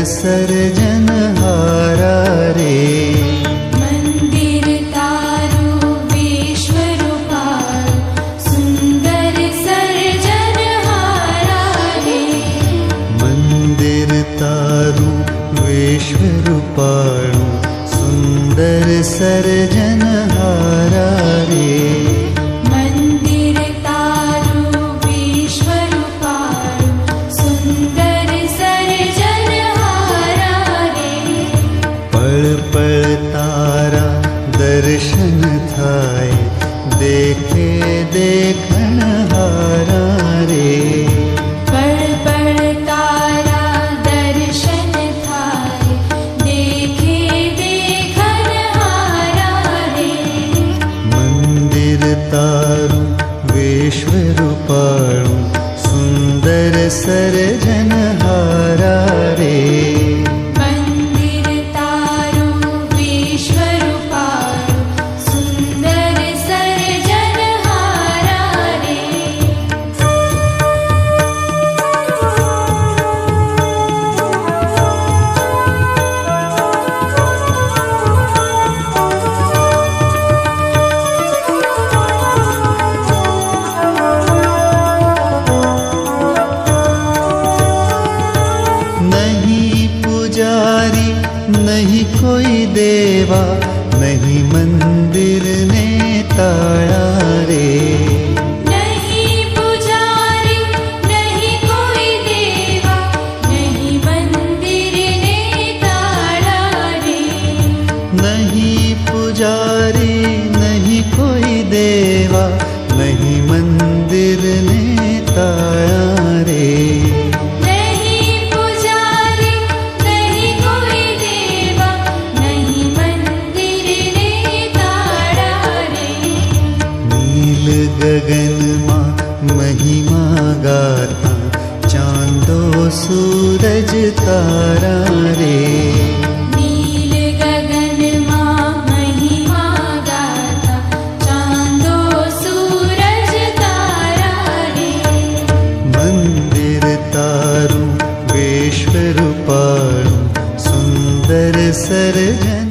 सर्जनहारा रे। मंदिर तारू विश्वरूपाल सुंदर सर्जनहारा रे। मंदिर तारू विश्वरूपाळु सुंदर सर्जनहारा रे। मंदिर तारू विश्वरूपाल सुंदर सर्जनहारा रे। पळ पळ तारा दर्शन थाय देखे देखणहारा रे। पळ पळ तारा दर्शन थाय देखे देखणहारा रे। मंदिर तारू विश्वरूपाळु सुंदर सर्जनहारा रे। मंदिर तारू विश्वरूपाल सुंदर सर्जनहारा रे। नहीं पुजारी नहीं कोई देवा नहीं मंदिर ने ताड़ा रे। नहीं पुजारी नहीं कोई देवा नहीं मंदिर ने ताड़ा रे। नहीं पुजारी नहीं कोई देवा नहीं मंदिर ने ताड़ा रे। नहीं पुजारी नहीं कोई देवा नहीं मंदिर ने ताड़ा रे। नील गगन मां महिमा गाता चांदो सूरज तारा रे। नील गगन मां महिमा गाता चांदो सूरज तारा रे। मंदिर तारू विश्वरूपाळु सुंदर सर्जन